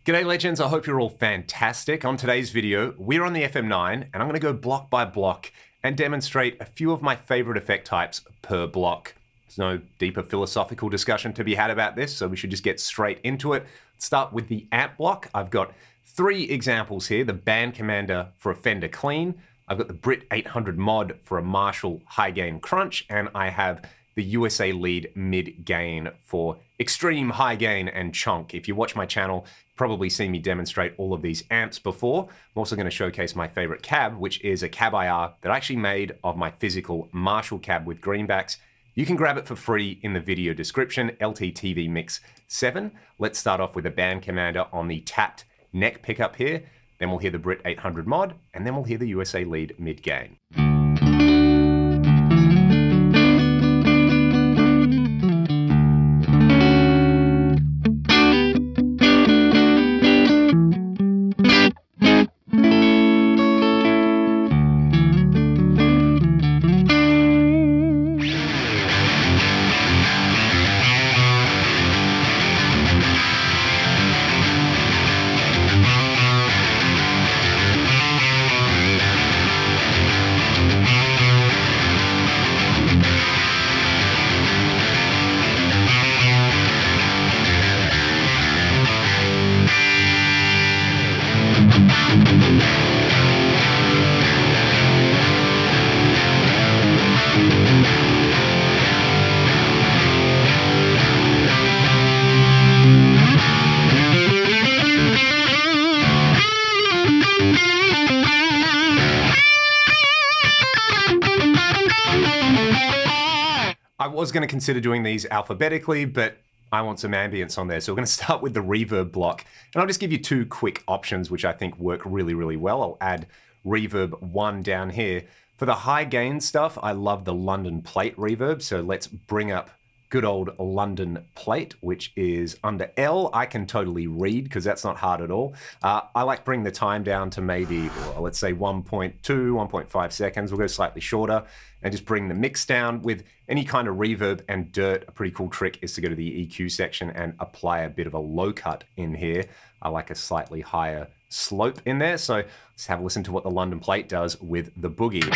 G'day legends, I hope you're all fantastic. On today's video, we're on the FM9 and I'm gonna go block by block and demonstrate a few of my favorite effect types per block. There's no deeper philosophical discussion to be had about this, so we should just get straight into it. Let's start with the amp block. I've got three examples here: the Band Commander for a Fender Clean, I've got the Brit 800 Mod for a Marshall High Gain Crunch, and I have the USA Lead Mid Gain for extreme high gain and chunk. If you watch my channel, you've probably seen me demonstrate all of these amps before. I'm also going to showcase my favorite cab, which is a cab IR that I actually made of my physical Marshall cab with greenbacks. You can grab it for free in the video description, LTTV Mix 7. Let's start off with a Band Commander on the tapped neck pickup here. Then we'll hear the Brit 800 Mod, and then we'll hear the USA Lead Mid Gain. I was going to consider doing these alphabetically, but I want some ambience on there. So we're going to start with the reverb block. And I'll just give you two quick options, which I think work really, really well. I'll add reverb 1 down here. For the high gain stuff, I love the London plate reverb. So let's bring up good old London plate, which is under L. I can totally read because that's not hard at all. I like bring the time down to maybe, well, let's say 1.2, 1.5 seconds. We'll go slightly shorter and just bring the mix down. With any kind of reverb and dirt, a pretty cool trick is to go to the EQ section and apply a bit of a low cut in here. I like a slightly higher slope in there. So let's have a listen to what the London plate does with the boogie.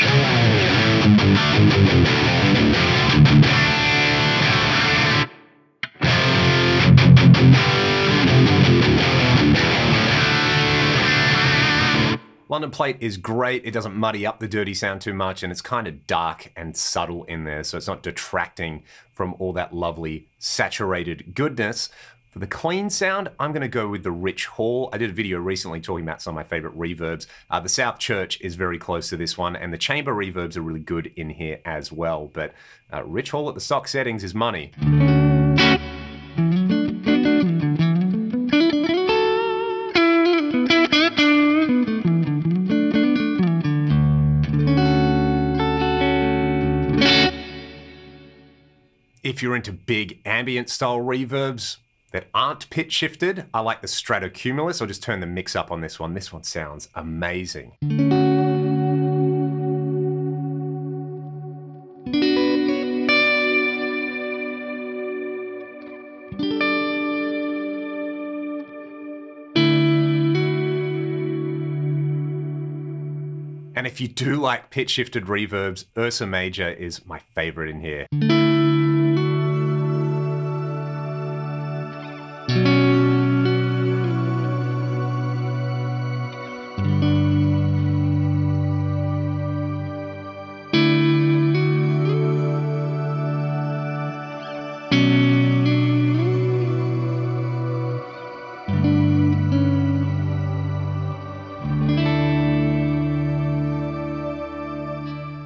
London plate is great. It doesn't muddy up the dirty sound too much, and it's kind of dark and subtle in there, so it's not detracting from all that lovely saturated goodness. For the clean sound, I'm going to go with the Rich Hall. I did a video recently talking about some of my favorite reverbs. The South Church is very close to this one, and the chamber reverbs are really good in here as well. But Rich Hall at the stock settings is money. If you're into big ambient style reverbs that aren't pitch shifted, I like the Stratocumulus. I'll just turn the mix up on this one. This one sounds amazing. And if you do like pitch shifted reverbs, Ursa Major is my favorite in here.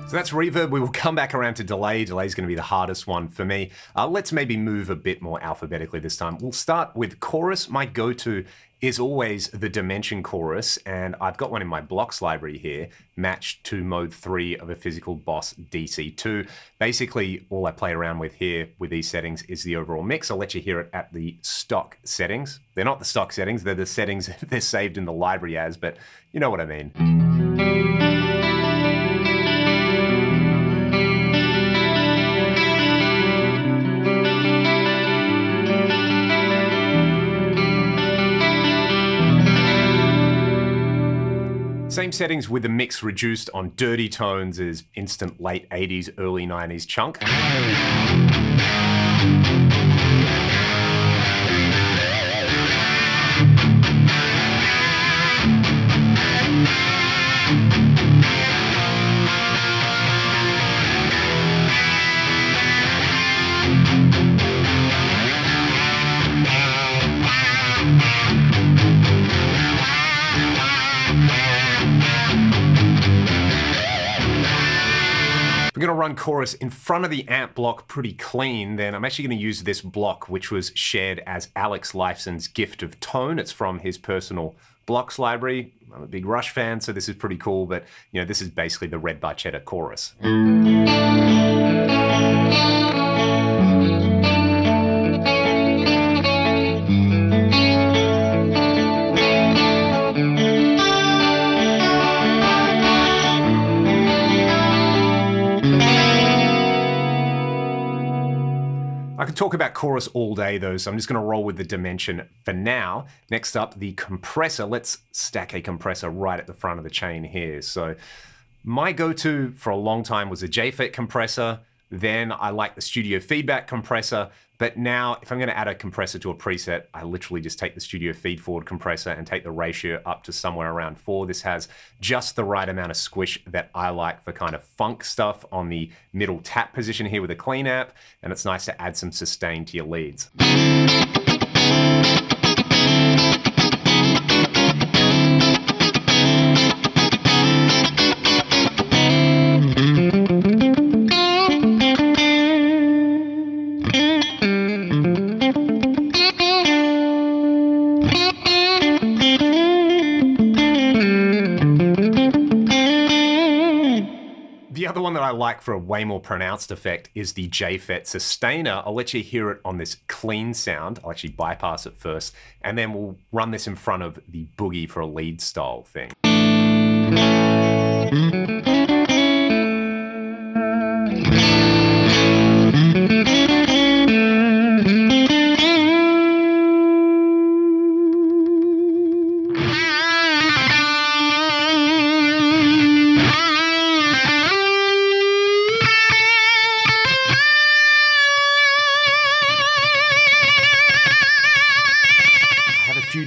So that's reverb. We will come back around to delay. Delay is going to be the hardest one for me. Let's maybe move a bit more alphabetically this time. We'll start with chorus. My go-to is always the Dimension chorus, and I've got one in my blocks library here, matched to mode 3 of a Physical Boss DC2. Basically, all I play around with here with these settings is the overall mix. I'll let you hear it at the stock settings. They're not the stock settings, they're the settings they're saved in the library as, but you know what I mean. Same settings with the mix reduced on dirty tones as instant late 80s, early 90s chunk. If we're going to run chorus in front of the amp block pretty clean, then I'm actually going to use this block, which was shared as Alex Lifeson's gift of tone. It's from his personal blocks library. I'm a big Rush fan, so this is pretty cool, but you know, this is basically the Red Barchetta chorus. I could talk about chorus all day though, so I'm just going to roll with the dimension for now. Next up, the compressor. Let's stack a compressor right at the front of the chain here. So my go-to for a long time was a JFET compressor. Then I like the studio feedback compressor. But now if I'm going to add a compressor to a preset, I literally just take the studio feed forward compressor and take the ratio up to somewhere around 4. This has just the right amount of squish that I like for kind of funk stuff on the middle tap position here with a clean amp. And it's nice to add some sustain to your leads. The other one that I like for a way more pronounced effect is the JFET sustainer. I'll let you hear it on this clean sound. I'll actually bypass it first, and then we'll run this in front of the boogie for a lead style thing.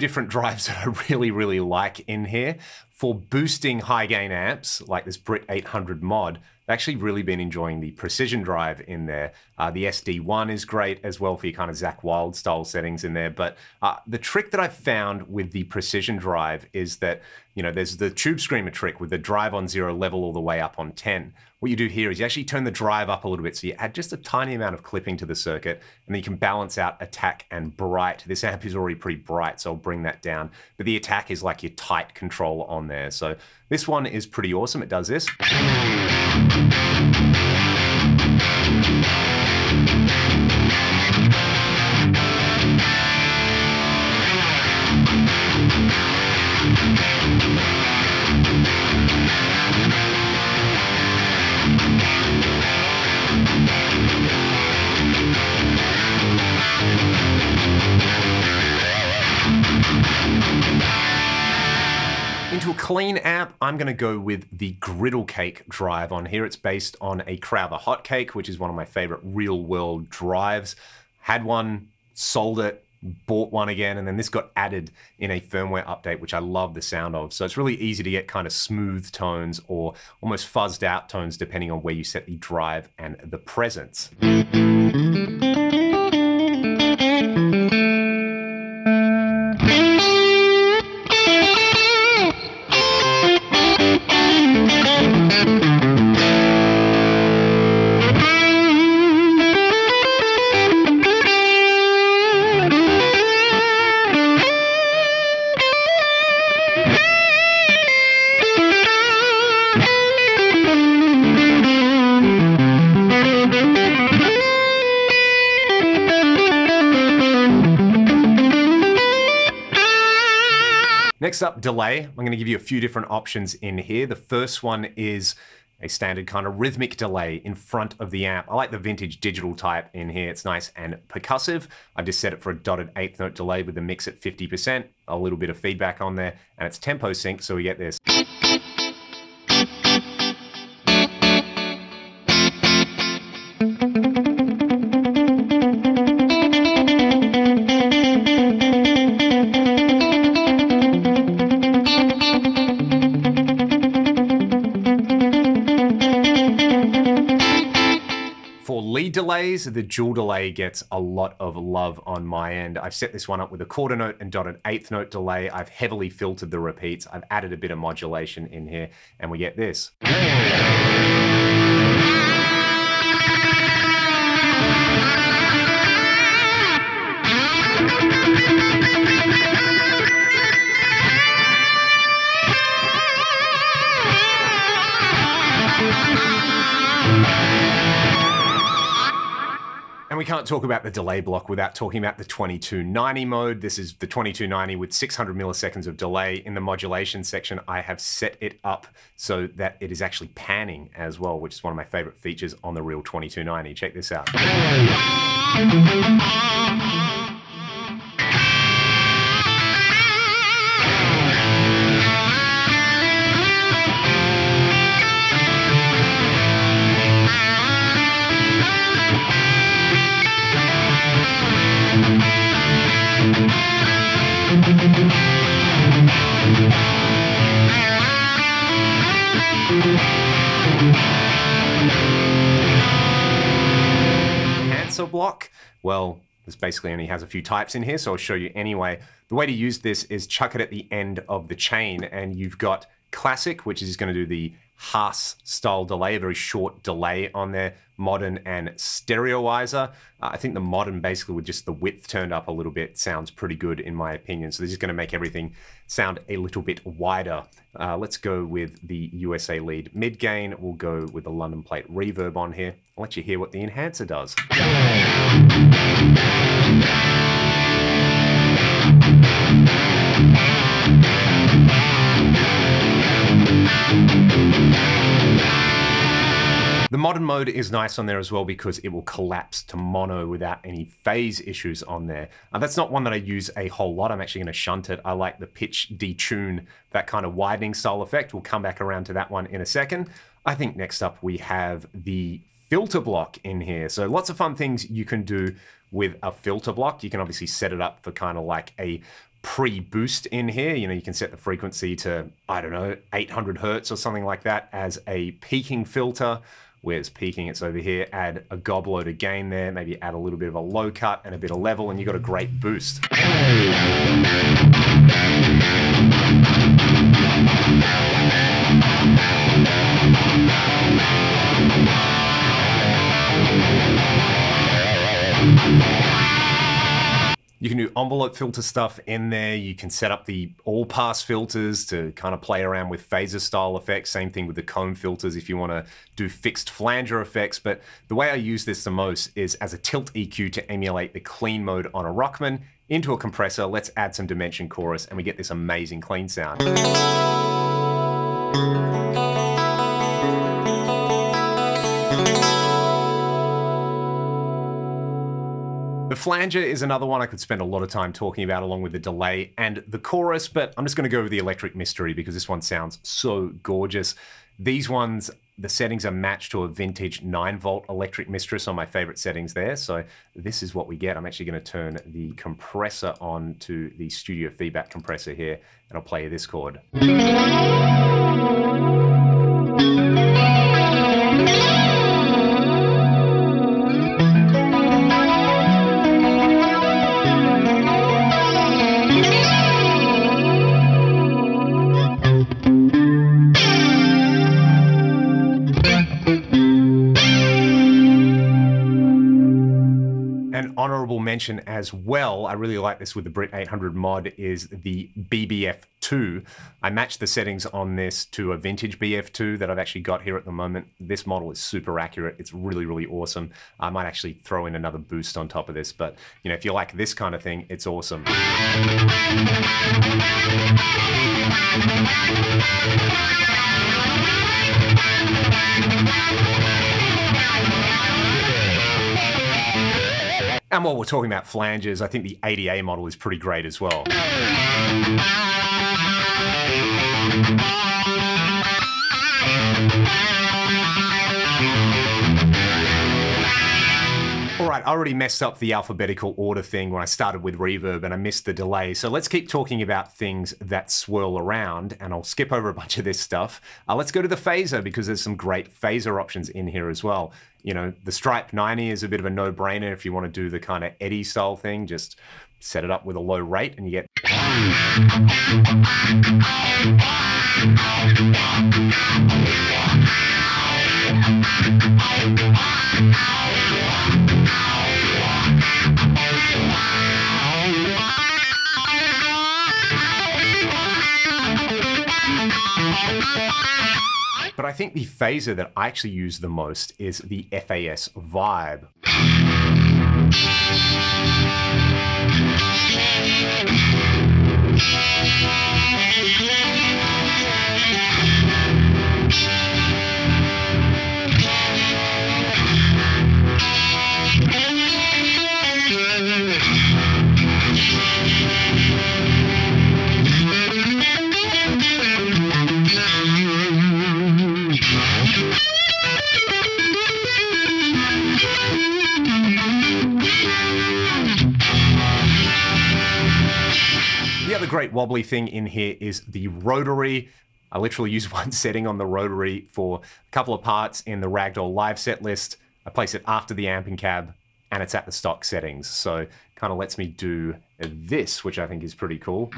Different drives that I really like in here. For boosting high gain amps like this Brit 800 mod, I've actually really been enjoying the precision drive in there. The SD1 is great as well for your kind of Zakk Wylde style settings in there. But the trick that I've found with the precision drive is that, you know, there's the tube screamer trick with the drive on 0 level all the way up on 10. What you do here is you actually turn the drive up a little bit, so you add just a tiny amount of clipping to the circuit, and then you can balance out attack and bright. This amp is already pretty bright, so I'll bring that down. But the attack is like your tight control on there. So this one is pretty awesome. It does this. Into a clean amp, I'm going to go with the Griddle Cake drive on here. It's based on a Crowther Hotcake, which is one of my favorite real-world drives. Had one, sold it, bought one again, and then this got added in a firmware update, which I love the sound of. So it's really easy to get kind of smooth tones or almost fuzzed out tones depending on where you set the drive and the presence. Next up, delay. I'm going to give you a few different options in here. The first one is a standard kind of rhythmic delay in front of the amp. I like the vintage digital type in here. It's nice and percussive. I've just set it for a dotted 8th note delay with the mix at 50%, a little bit of feedback on there, and it's tempo sync, so we get this. delays, the dual delay gets a lot of love on my end. I've set this one up with a quarter note and dotted eighth note delay. I've heavily filtered the repeats. I've added a bit of modulation in here, and we get this. And we can't talk about the delay block without talking about the 2290 mode. This is the 2290 with 600 milliseconds of delay. In the modulation section, I have set it up so that it is actually panning as well, which is one of my favorite features on the real 2290. Check this out. Enhancer block, well, this basically only has a few types in here, so I'll show you anyway. The way to use this is chuck it at the end of the chain, and you've got classic, which is going to do the Haas style delay, a very short delay on there, modern and stereoizer. I think the modern, basically with just the width turned up a little bit, sounds pretty good in my opinion. So this is going to make everything sound a little bit wider. Let's go with the USA lead mid gain. We'll go with the London plate reverb on here. I'll let you hear what the enhancer does. The modern mode is nice on there as well because it will collapse to mono without any phase issues on there. That's not one that I use a whole lot. I'm actually going to shunt it. I like the pitch detune, that kind of widening style effect. We'll come back around to that one in a second. I think next up we have the filter block in here. So lots of fun things you can do with a filter block. You can obviously set it up for kind of like a pre-boost in here. You know, you can set the frequency to, I don't know, 800 Hertz or something like that as a peaking filter. Where's peaking? It's over here. Add a goblo to gain there, maybe add a little bit of a low cut and a bit of level, and you got a great boost. You can do envelope filter stuff in there. You can set up the all-pass filters to kind of play around with phaser style effects. Same thing with the comb filters if you want to do fixed flanger effects. But the way I use this the most is as a tilt EQ to emulate the clean mode on a Rockman into a compressor. Let's add some dimension chorus and we get this amazing clean sound. The flanger is another one I could spend a lot of time talking about along with the delay and the chorus, but I'm just going to go with the electric mystery because this one sounds so gorgeous. These ones, the settings are matched to a vintage 9-volt electric mistress on my favorite settings there. So this is what we get. I'm actually going to turn the compressor on to the studio feedback compressor here, and I'll play you this chord. Honorable mention as well, I really like this with the Brit 800 mod, is the BBF2. I matched the settings on this to a vintage BF2 that I've actually got here at the moment. This model is super accurate. It's really, really awesome. I might actually throw in another boost on top of this, but you know, if you like this kind of thing, it's awesome. And while we're talking about flanges, I think the ADA model is pretty great as well. All right, I already messed up the alphabetical order thing when I started with reverb and I missed the delay. So let's keep talking about things that swirl around, and I'll skip over a bunch of this stuff. Let's go to the phaser, because there's some great phaser options in here as well. You know, the Stripe 90 is a bit of a no-brainer if you want to do the kind of Eddie style thing. Just set it up with a low rate and you get... But I think the phaser that I actually use the most is the FAS Vibe. The other great wobbly thing in here is the Rotary. I literally use one setting on the Rotary for a couple of parts in the Ragdoll live set list. I place it after the amp and cab, and it's at the stock settings. So kind of lets me do this, which I think is pretty cool.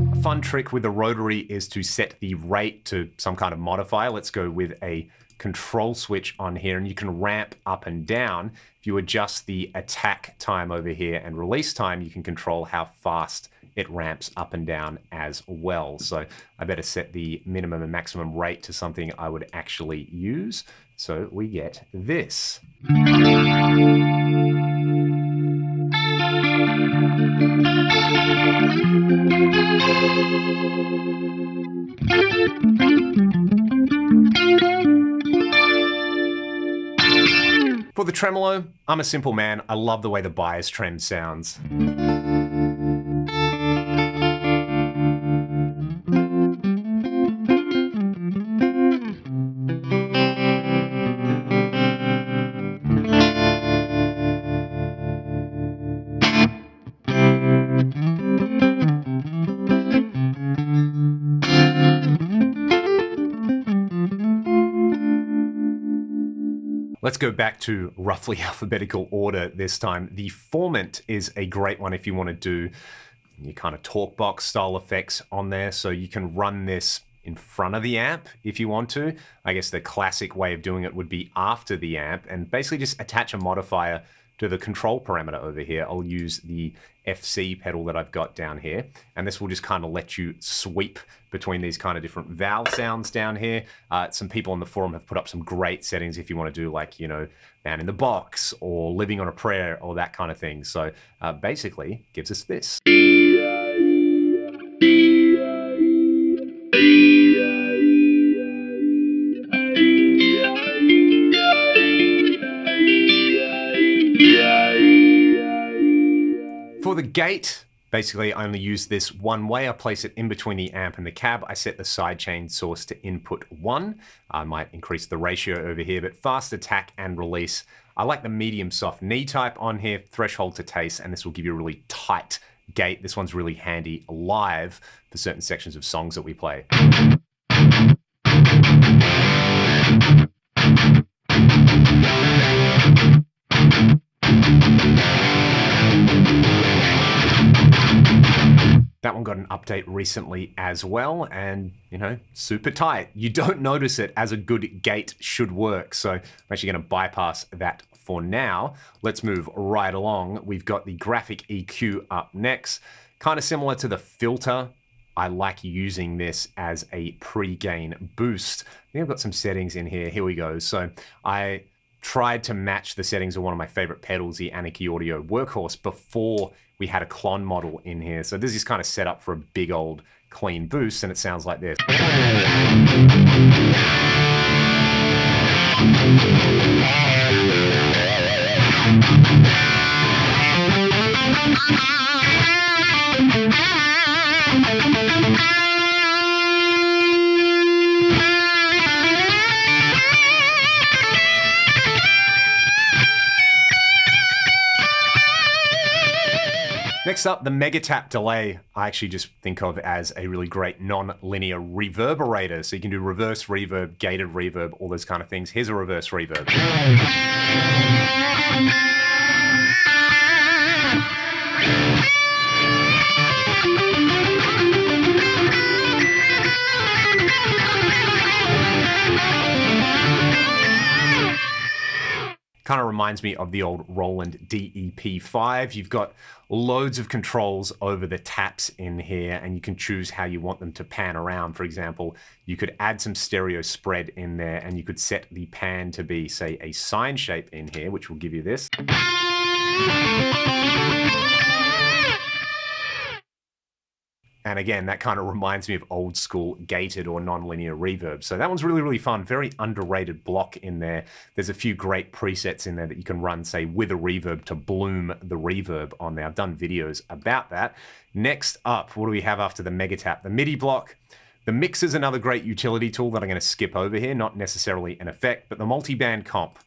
A fun trick with the Rotary is to set the rate to some kind of modifier. Let's go with a control switch on here, and you can ramp up and down. If you adjust the attack time over here and release time, you can control how fast it ramps up and down as well. So I better set the minimum and maximum rate to something I would actually use. So we get this. For the tremolo, I'm a simple man. I love the way the bias trem sounds. Let's go back to roughly alphabetical order this time. The Formant is a great one if you want to do your kind of talk box style effects on there. So you can run this in front of the amp if you want to. I guess the classic way of doing it would be after the amp, and basically just attach a modifier to the control parameter over here. I'll use the FC pedal that I've got down here, and this will just kind of let you sweep between these kind of different vowel sounds down here. Some people on the forum have put up some great settings if you want to do, like, you know, Man in the Box or Living on a Prayer or that kind of thing. So basically gives us this. For the gate, basically I only use this one way. I place it in between the amp and the cab. I set the sidechain source to input 1. I might increase the ratio over here, but fast attack and release. I like the medium soft knee type on here, threshold to taste, and this will give you a really tight gate. This one's really handy live for certain sections of songs that we play. That one got an update recently as well, and, you know, super tight. You don't notice it, as a good gate should work. So I'm actually going to bypass that for now. Let's move right along. We've got the graphic EQ up next. Kind of similar to the filter. I like using this as a pre-gain boost. I think I've got some settings in here. Here we go. So I tried to match the settings of one of my favorite pedals, the Anarchy Audio Workhorse, before we had a clone model in here. So this is kind of set up for a big old clean boost, and it sounds like this. Next up, the Megatap Delay, I actually just think of as a really great non-linear reverberator. So you can do reverse reverb, gated reverb, all those kind of things. Here's a reverse reverb. Kind of reminds me of the old Roland DEP5. You've got loads of controls over the taps in here, and you can choose how you want them to pan around. For example, you could add some stereo spread in there, and you could set the pan to be, say, a sine shape in here, which will give you this. And again, that kind of reminds me of old school gated or non-linear reverb. So that one's really, really fun. Very underrated block in there. There's a few great presets in there that you can run, say, with a reverb to bloom the reverb on there. I've done videos about that. Next up, what do we have after the Megatap? The MIDI block. The mix is another great utility tool that I'm going to skip over here, not necessarily an effect, but the multiband comp.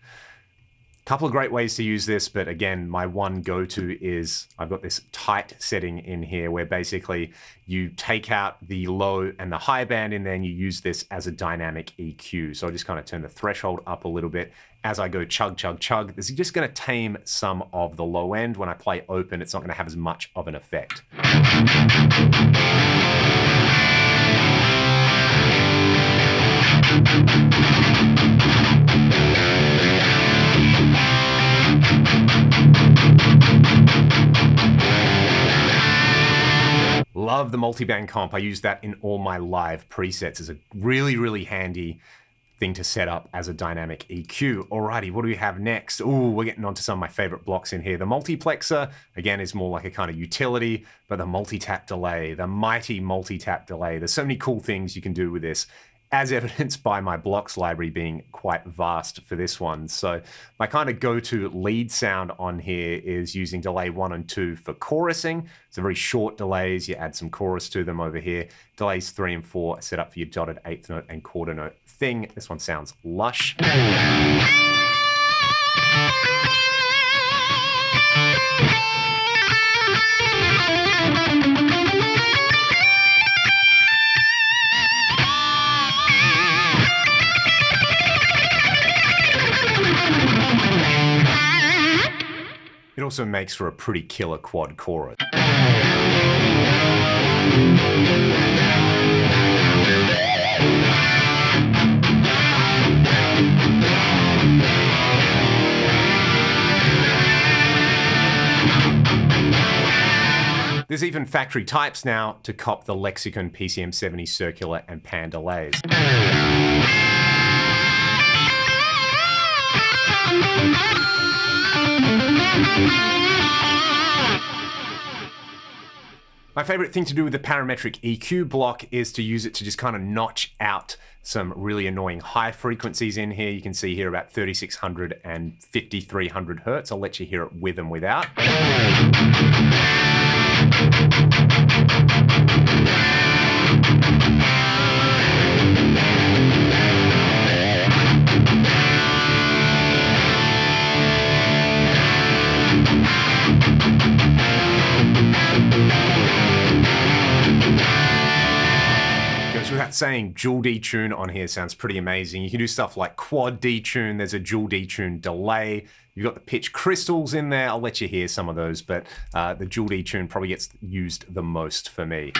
Couple of great ways to use this, but again, my one go-to is I've got this tight setting in here where basically you take out the low and the high band in there and you use this as a dynamic EQ. So I just kind of turn the threshold up a little bit as I go chug, chug, chug. This is just going to tame some of the low end. When I play open, it's not going to have as much of an effect. Love the multiband comp. I use that in all my live presets. It's a really, really handy thing to set up as a dynamic EQ. Alrighty, what do we have next? Ooh, we're getting onto some of my favorite blocks in here. The multiplexer, again, is more like a kind of utility, but the multitap delay, the mighty multitap delay. There's so many cool things you can do with this, as evidenced by my blocks library being quite vast for this one. So my kind of go-to lead sound on here is using delay 1 and 2 for chorusing. So very short delays, you add some chorus to them over here. Delays 3 and 4 are set up for your dotted eighth note and quarter note thing. This one sounds lush. It also makes for a pretty killer quad chorus. There's even factory types now to cop the Lexicon PCM70 circular and pan delays. My favorite thing to do with the parametric EQ block is to use it to just kind of notch out some really annoying high frequencies in here. You can see here about 3600 and 5300 hertz. I'll let you hear it with and without. Without saying, dual detune on here sounds pretty amazing. You can do stuff like quad detune. There's a dual detune delay. You've got the pitch crystals in there. I'll let you hear some of those, but the dual detune probably gets used the most for me.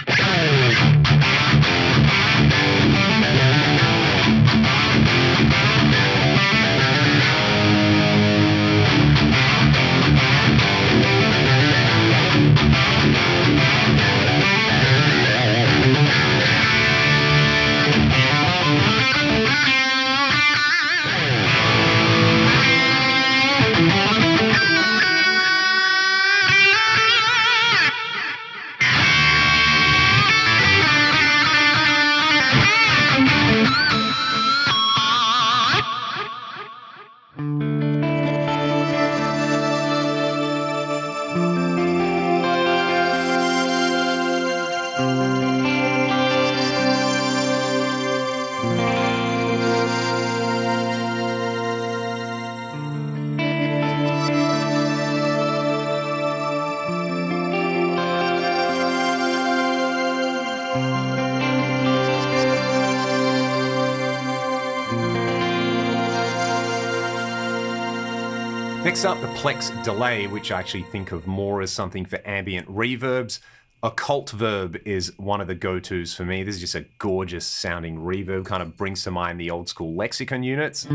Next up, the Plex Delay, which I actually think of more as something for ambient reverbs. Occult Verb is one of the go-tos for me. This is just a gorgeous sounding reverb, kind of brings to mind the old school lexicon units.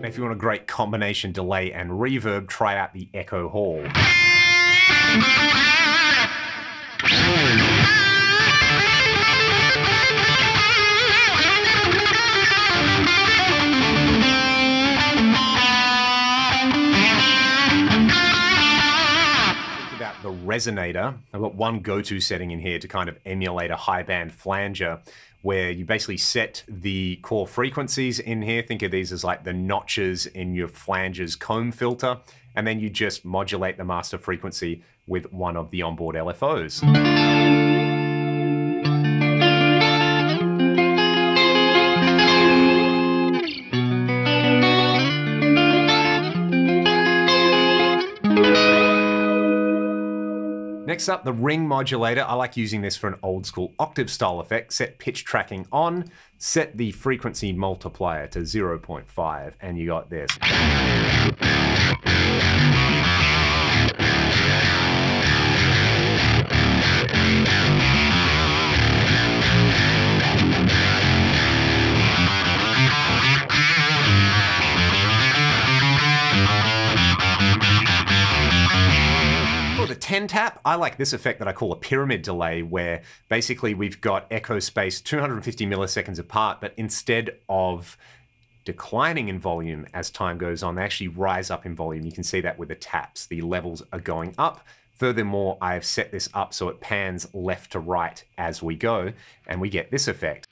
If you want a great combination delay and reverb, try out the Echo Hall. Think about the Resonator. I've got one go-to setting in here to kind of emulate a high band flanger, where you basically set the core frequencies in here. Think of these as like the notches in your flanger's comb filter, and then you just modulate the master frequency with one of the onboard LFOs. Next up, the ring modulator. I like using this for an old school octave style effect. Set pitch tracking on, set the frequency multiplier to 0.5, and you got this. For the 10 tap, I like this effect that I call a pyramid delay, where basically we've got echo space 250 milliseconds apart, but instead of declining in volume as time goes on, they actually rise up in volume. You can see that with the taps. The levels are going up. Furthermore, I've set this up so it pans left to right as we go, and we get this effect.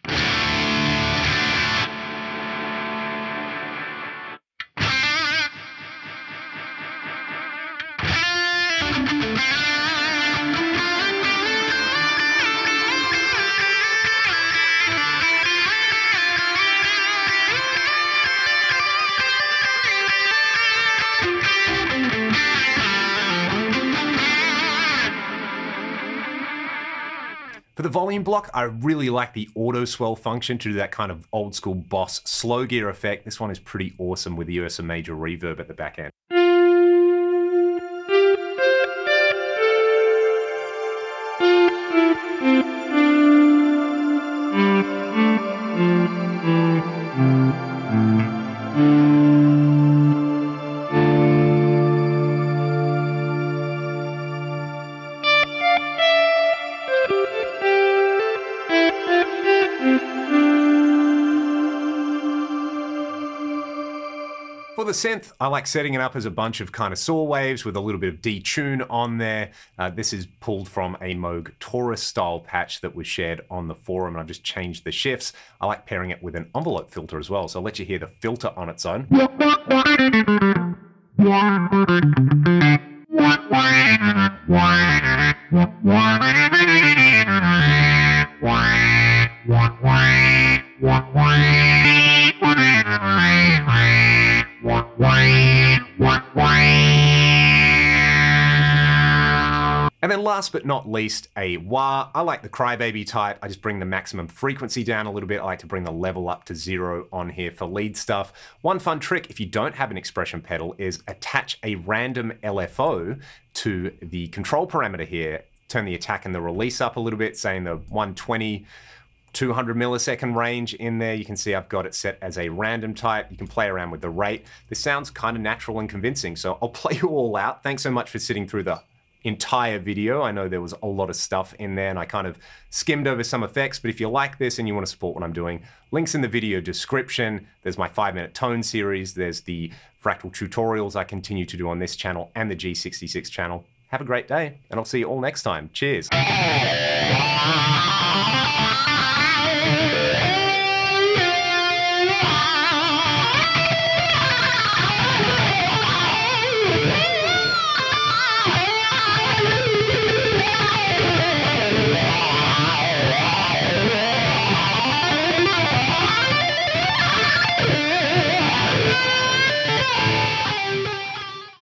For the volume block, I really like the auto swell function to do that kind of old school Boss slow gear effect. This one is pretty awesome with the Ursa Major reverb at the back end. For the synth, I like setting it up as a bunch of kind of saw waves with a little bit of detune on there. This is pulled from a Moog Taurus style patch that was shared on the forum, and I've just changed the shifts. I like pairing it with an envelope filter as well, so I'll let you hear the filter on its own. And then last but not least, a wah. I like the crybaby type. I just bring the maximum frequency down a little bit. I like to bring the level up to 0 on here for lead stuff. One fun trick, if you don't have an expression pedal, is attach a random LFO to the control parameter here. Turn the attack and the release up a little bit, say in the 120, 200 millisecond range in there. You can see I've got it set as a random type. You can play around with the rate. This sounds kind of natural and convincing, so I'll play you all out. Thanks so much for sitting through the entire video. I know there was a lot of stuff in there and I kind of skimmed over some effects, but if you like this and you want to support what I'm doing, links in the video description. There's my 5-minute tone series. There's the Fractal tutorials I continue to do on this channel and the G66 channel. Have a great day, and I'll see you all next time. Cheers.